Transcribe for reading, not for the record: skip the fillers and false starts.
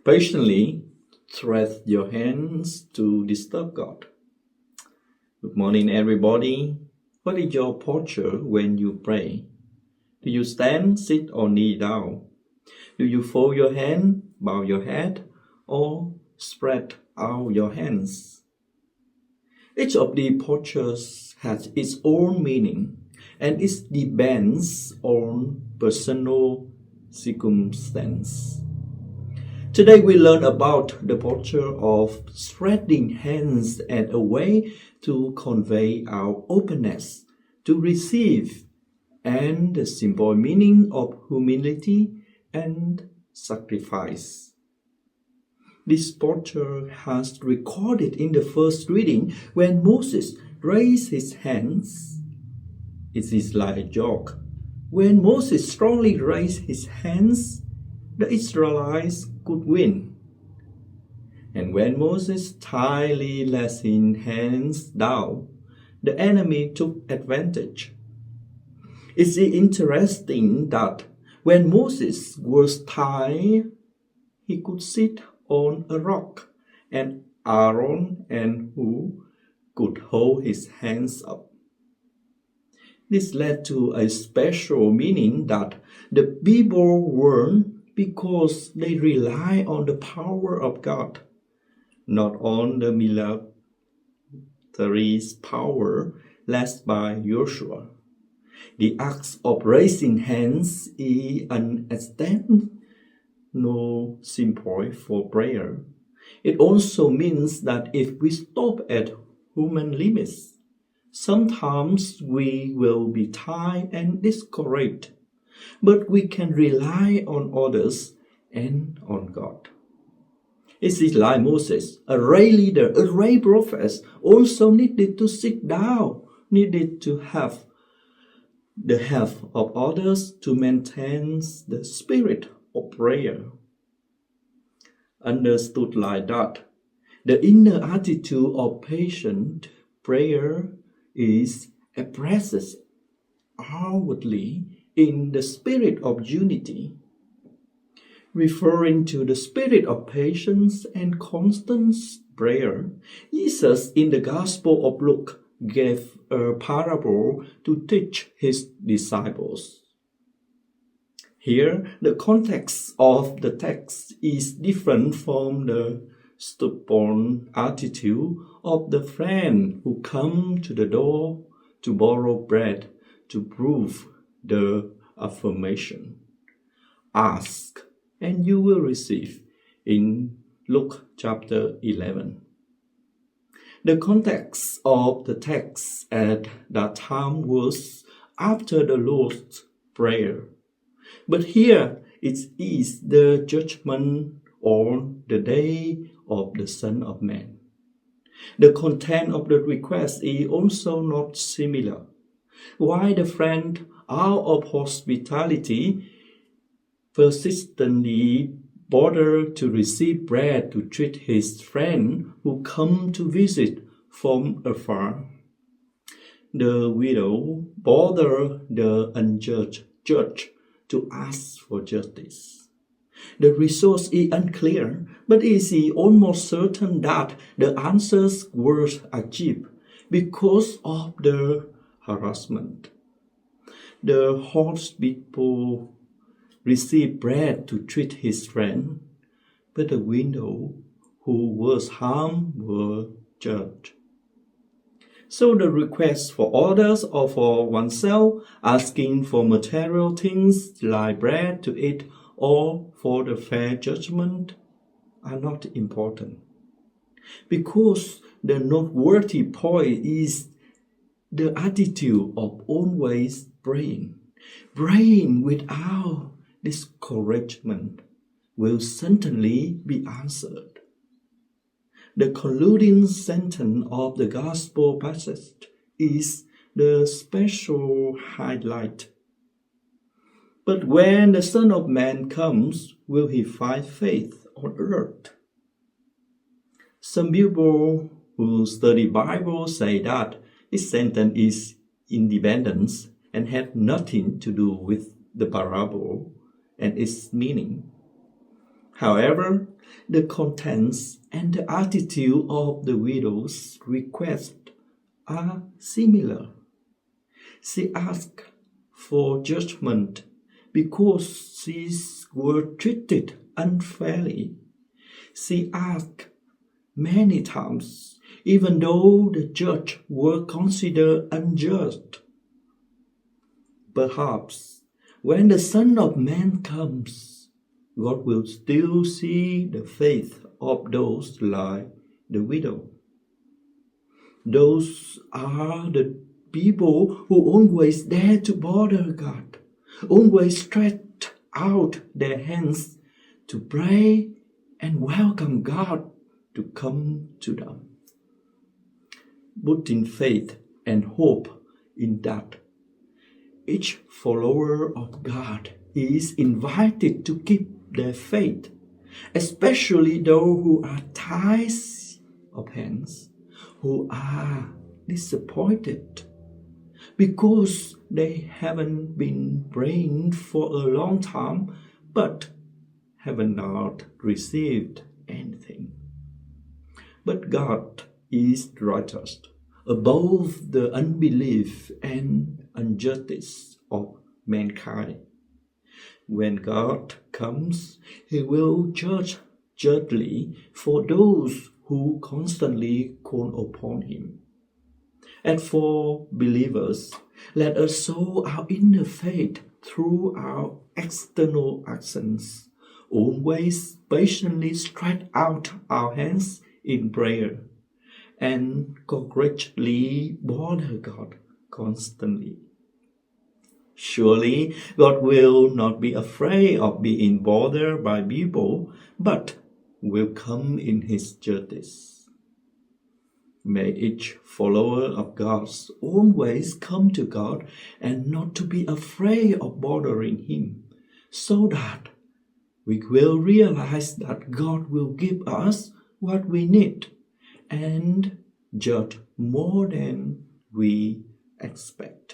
Patiently stretch your hands to disturb God. Good morning, everybody. What is your posture when you pray? Do you stand, sit, or kneel down? Do you fold your hand, bow your head, or spread out your hands? Each of the postures has its own meaning, and it depends on personal circumstance. Today we learn about the posture of spreading hands as a way to convey our openness to receive and the symbolic meaning of humility and sacrifice. This posture has recorded in the first reading when Moses raised his hands. It is like a joke. When Moses strongly raised his hands, the Israelites could win. And when Moses tightly let his hands down, the enemy took advantage. It's interesting that when Moses was tied, he could sit on a rock, and Aaron and Hur could hold his hands up. This led to a special meaning that the people won because they rely on the power of God, not on the military power led by Joshua. The act of raising hands is an external symbol for prayer. It also means that if we stop at human limits, sometimes we will be tired and discouraged. But we can rely on others and on God. It is like Moses, a ray leader, a ray prophet, also needed to sit down, needed to have the help of others to maintain the spirit of prayer. Understood like that, the inner attitude of patient prayer is expressed outwardly in the spirit of unity. Referring to the spirit of patience and constant prayer, Jesus in the Gospel of Luke gave a parable to teach his disciples. Here, the context of the text is different from the stubborn attitude of the friend who come to the door to borrow bread to prove the affirmation. Ask and you will receive in Luke chapter 11. The context of the text at that time was after the Lord's Prayer. But here it is the judgment on the day of the Son of Man. The content of the request is also not similar. While the friend, out of hospitality, persistently bothered to receive bread to treat his friend who come to visit from afar, the widow bothered the unjudged judge to ask for justice. The result is unclear, but it is almost certain that the answers were achieved because of the harassment. The host people received bread to treat his friend, but the widow who was harmed were judged. So the request for others or for oneself, asking for material things like bread to eat or for the fair judgment are not important. Because the noteworthy point is the attitude of always praying. Praying without discouragement will certainly be answered. The concluding sentence of the Gospel passage is the special highlight. But when the Son of Man comes, will he find faith on earth? Some people who study Bible say that this sentence is independent and has nothing to do with the parable and its meaning. However, the contents and the attitude of the widow's request are similar. She asks for judgment because she was treated unfairly. She asked many times, even though the judge were considered unjust. Perhaps when the Son of Man comes, God will still see the faith of those like the widow. Those are the people who always dare to bother God, always stretch out their hands to pray and welcome God to come to them. Putting faith and hope in that each follower of God is invited to keep their faith, especially those who are tied of hands, who are disappointed because they haven't been praying for a long time but have not received anything. But God is righteous above the unbelief and injustice of mankind. When God comes, He will judge justly for those who constantly call upon Him. And for believers, let us show our inner faith through our external actions, always patiently stretch out our hands in prayer, and courageously bother God constantly. Surely God will not be afraid of being bothered by people, but will come in His justice. May each follower of God always come to God and not to be afraid of bothering Him, so that we will realize that God will give us what we need and judge more than we expect.